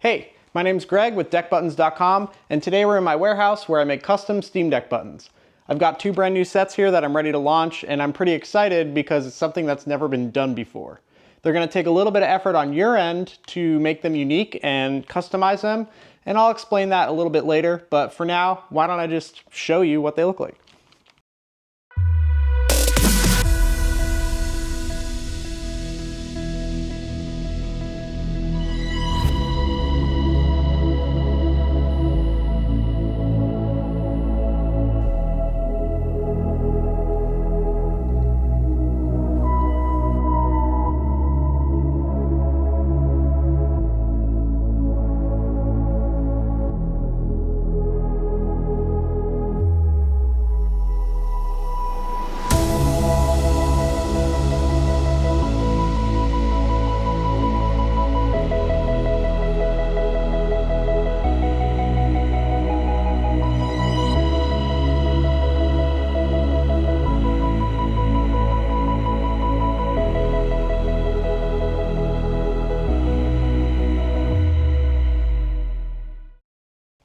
Hey, my name's Greg with deckbuttons.com, and today we're in my warehouse where I make custom Steam Deck buttons. I've got two brand new sets here that I'm ready to launch, and I'm pretty excited because it's something that's never been done before. They're going to take a little bit of effort on your end to make them unique and customize them, and I'll explain that a little bit later, but for now, why don't I just show you what they look like.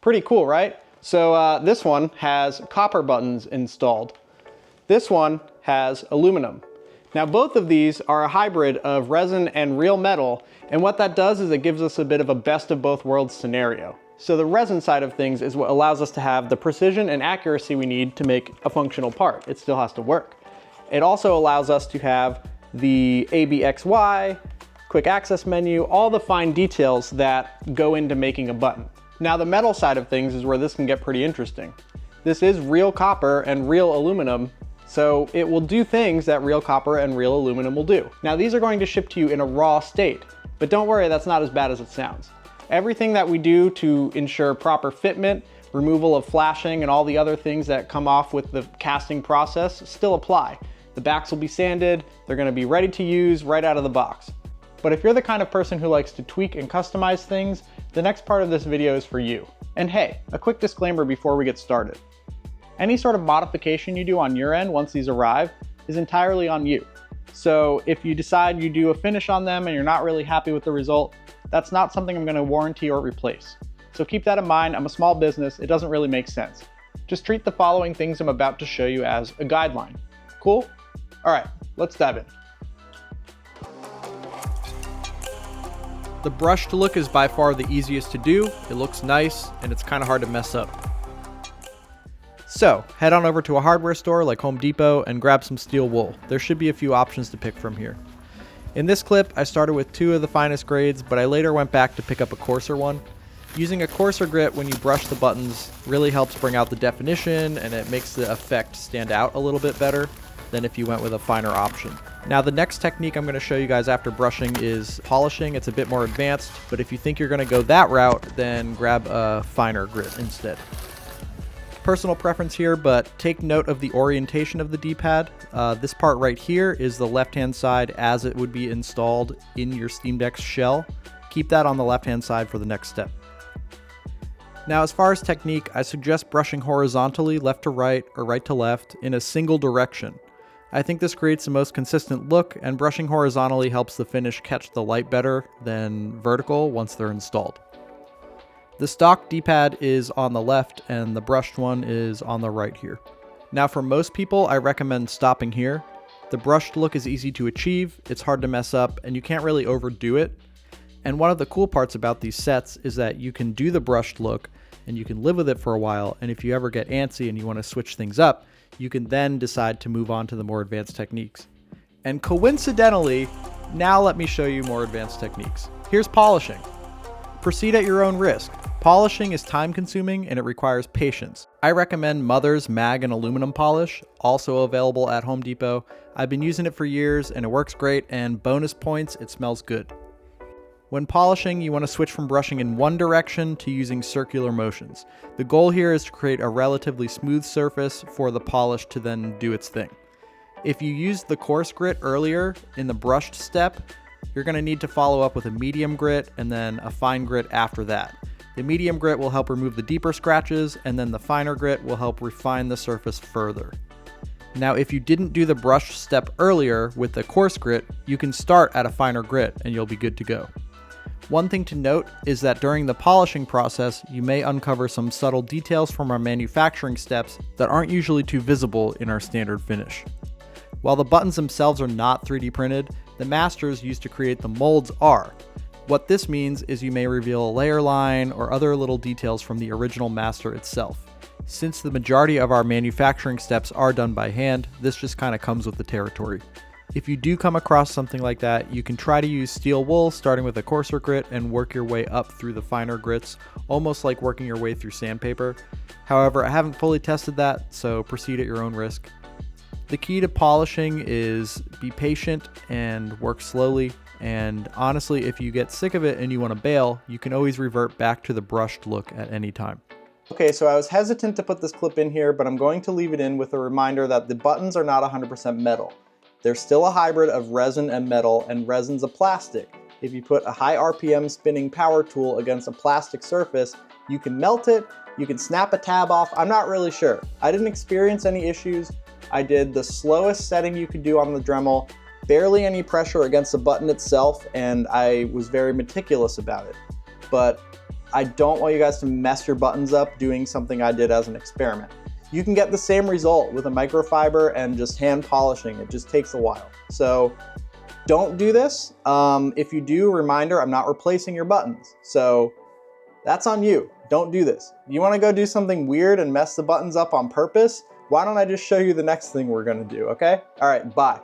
Pretty cool, right? So this one has copper buttons installed. This one has aluminum. Now both of these are a hybrid of resin and real metal, and what that does is it gives us a bit of a best of both worlds scenario. So the resin side of things is what allows us to have the precision and accuracy we need to make a functional part. It still has to work. It also allows us to have the ABXY, quick access menu, all the fine details that go into making a button. Now the metal side of things is where this can get pretty interesting. This is real copper and real aluminum, so it will do things that real copper and real aluminum will do. Now these are going to ship to you in a raw state, but don't worry, that's not as bad as it sounds. Everything that we do to ensure proper fitment, removal of flashing, and all the other things that come off with the casting process still apply. The backs will be sanded, they're going to be ready to use right out of the box. But if you're the kind of person who likes to tweak and customize things, the next part of this video is for you. And hey, a quick disclaimer before we get started. Any sort of modification you do on your end once these arrive is entirely on you. So if you decide you do a finish on them and you're not really happy with the result, that's not something I'm going to warranty or replace. So keep that in mind. I'm a small business. It doesn't really make sense. Just treat the following things I'm about to show you as a guideline. Cool? All right, let's dive in. The brushed look is by far the easiest to do. It looks nice and it's kind of hard to mess up. So head on over to a hardware store like Home Depot and grab some steel wool. There should be a few options to pick from here. In this clip, I started with two of the finest grades, but I later went back to pick up a coarser one. Using a coarser grit when you brush the buttons really helps bring out the definition, and it makes the effect stand out a little bit better than if you went with a finer option. Now the next technique I'm going to show you guys after brushing is polishing. It's a bit more advanced, but if you think you're going to go that route, then grab a finer grit instead. Personal preference here, but take note of the orientation of the D-pad. This part right here is the left-hand side as it would be installed in your Steam Deck's shell. Keep that on the left-hand side for the next step. Now as far as technique, I suggest brushing horizontally left to right or right to left in a single direction. I think this creates the most consistent look, and brushing horizontally helps the finish catch the light better than vertical once they're installed. The stock D-pad is on the left and the brushed one is on the right here. Now for most people, I recommend stopping here. The brushed look is easy to achieve, it's hard to mess up, and you can't really overdo it. And one of the cool parts about these sets is that you can do the brushed look and you can live with it for a while, and if you ever get antsy and you want to switch things up, you can then decide to move on to the more advanced techniques. And coincidentally, now let me show you more advanced techniques. Here's polishing. Proceed at your own risk. Polishing is time consuming and it requires patience. I recommend Mother's mag and aluminum polish, also available at Home Depot. I've been using it for years and it works great, and bonus points, it smells good. When polishing, you want to switch from brushing in one direction to using circular motions. The goal here is to create a relatively smooth surface for the polish to then do its thing. If you used the coarse grit earlier in the brushed step, you're going to need to follow up with a medium grit and then a fine grit after that. The medium grit will help remove the deeper scratches, and then the finer grit will help refine the surface further. Now, if you didn't do the brush step earlier with the coarse grit, you can start at a finer grit and you'll be good to go. One thing to note is that during the polishing process, you may uncover some subtle details from our manufacturing steps that aren't usually too visible in our standard finish. While the buttons themselves are not 3D printed, the masters used to create the molds are. What this means is you may reveal a layer line or other little details from the original master itself. Since the majority of our manufacturing steps are done by hand, this just kind of comes with the territory. If you do come across something like that, you can try to use steel wool starting with a coarser grit and work your way up through the finer grits, almost like working your way through sandpaper. However, I haven't fully tested that, so proceed at your own risk. The key to polishing is be patient and work slowly, and honestly, if you get sick of it and you want to bail, you can always revert back to the brushed look at any time. Okay, so I was hesitant to put this clip in here, but I'm going to leave it in with a reminder that the buttons are not 100% metal. They're still a hybrid of resin and metal, and resin's a plastic. If you put a high RPM spinning power tool against a plastic surface, you can melt it, you can snap a tab off, I'm not really sure. I didn't experience any issues. I did the slowest setting you could do on the Dremel, barely any pressure against the button itself, and I was very meticulous about it. But I don't want you guys to mess your buttons up doing something I did as an experiment. You can get the same result with a microfiber and just hand polishing. It just takes a while. So don't do this. If you do, reminder, I'm not replacing your buttons. So that's on you. Don't do this. You want to go do something weird and mess the buttons up on purpose? Why don't I just show you the next thing we're gonna do, okay? All right, bye.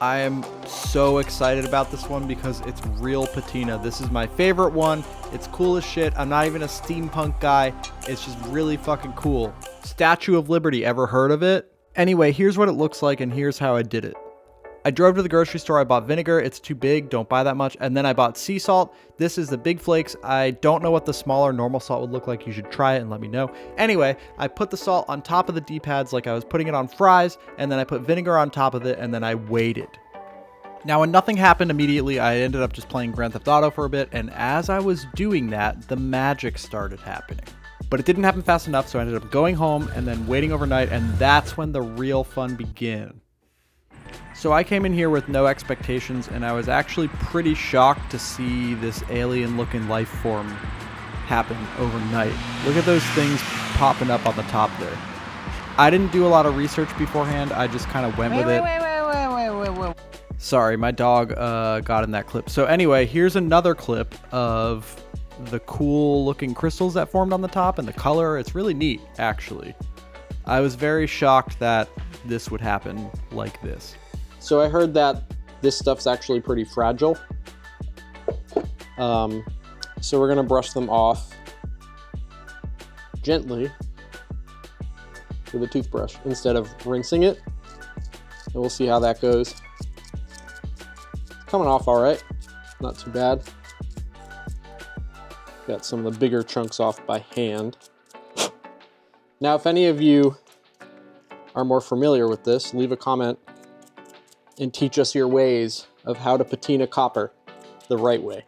I am so excited about this one because it's real patina. This is my favorite one. It's cool as shit. I'm not even a steampunk guy. It's just really fucking cool. Statue of Liberty, ever heard of it? Anyway, here's what it looks like and here's how I did it. I drove to the grocery store, I bought vinegar, it's too big, don't buy that much, and then I bought sea salt. This is the big flakes. I don't know what the smaller normal salt would look like, you should try it and let me know. Anyway, I put the salt on top of the D-pads like I was putting it on fries, and then I put vinegar on top of it, and then I waited. Now when nothing happened immediately, I ended up just playing Grand Theft Auto for a bit, and as I was doing that, the magic started happening. But it didn't happen fast enough, so I ended up going home and then waiting overnight, and that's when the real fun began. So I came in here with no expectations, and I was actually pretty shocked to see this alien-looking life form happen overnight. Look at those things popping up on the top there. I didn't do a lot of research beforehand, I just kind of went with it. Wait. Sorry, my dog got in that clip. So anyway, here's another clip of the cool-looking crystals that formed on the top and the color. It's really neat, actually. I was very shocked that this would happen like this. So I heard that this stuff's actually pretty fragile. So we're gonna brush them off gently with a toothbrush instead of rinsing it. And we'll see how that goes. Coming off all right, not too bad. Got some of the bigger chunks off by hand. Now, if any of you are more familiar with this, leave a comment and teach us your ways of how to patina copper the right way.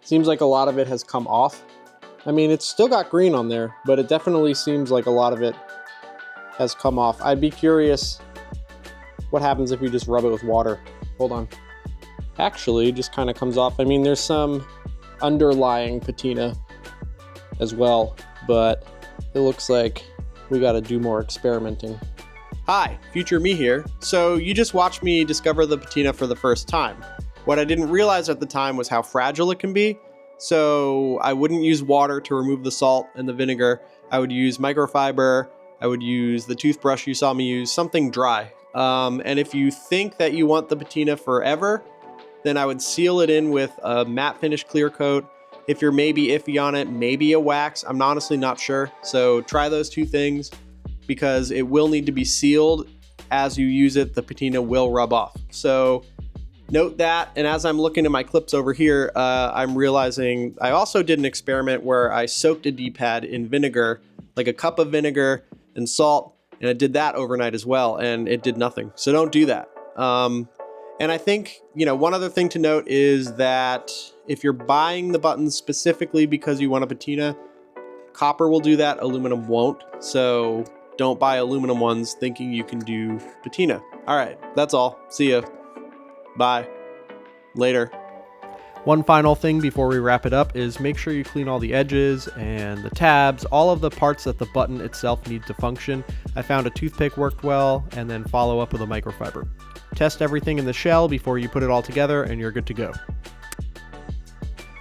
Seems like a lot of it has come off. I mean, it's still got green on there, but it definitely seems like a lot of it has come off. I'd be curious what happens if you just rub it with water. Hold on. Actually, it just kind of comes off. I mean, there's some underlying patina as well, but it looks like we got to do more experimenting. Hi, future me here. So you just watched me discover the patina for the first time. What I didn't realize at the time was how fragile it can be. So I wouldn't use water to remove the salt and the vinegar. I would use microfiber. I would use the toothbrush you saw me use, something dry. And if you think that you want the patina forever, then I would seal it in with a matte finish clear coat. If you're maybe iffy on it, maybe a wax. I'm honestly not sure. So try those two things because it will need to be sealed. As you use it, the patina will rub off. So note that. And as I'm looking at my clips over here, I'm realizing I also did an experiment where I soaked a D-pad in vinegar, like a cup of vinegar and salt, and I did that overnight as well, and it did nothing. So don't do that. And I think, one other thing to note is that if you're buying the buttons specifically because you want a patina, copper will do that, aluminum won't. So don't buy aluminum ones thinking you can do patina. All right, that's all. See ya. Bye. Later. One final thing before we wrap it up is make sure you clean all the edges and the tabs, all of the parts that the button itself needs to function. I found a toothpick worked well, and then follow up with a microfiber. Test everything in the shell before you put it all together and you're good to go.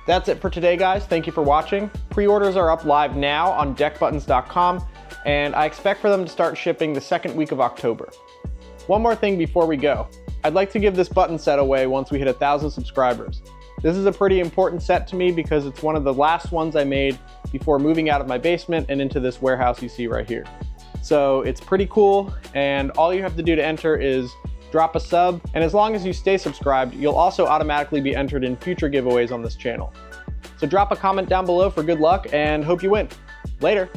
That's it for today, guys. Thank you for watching. Pre-orders are up live now on deckbuttons.com, and I expect for them to start shipping the second week of October. One more thing before we go. I'd like to give this button set away once we hit 1,000 subscribers. This is a pretty important set to me because it's one of the last ones I made before moving out of my basement and into this warehouse you see right here. So it's pretty cool, and all you have to do to enter is drop a sub, and as long as you stay subscribed, you'll also automatically be entered in future giveaways on this channel. So drop a comment down below for good luck and hope you win. Later.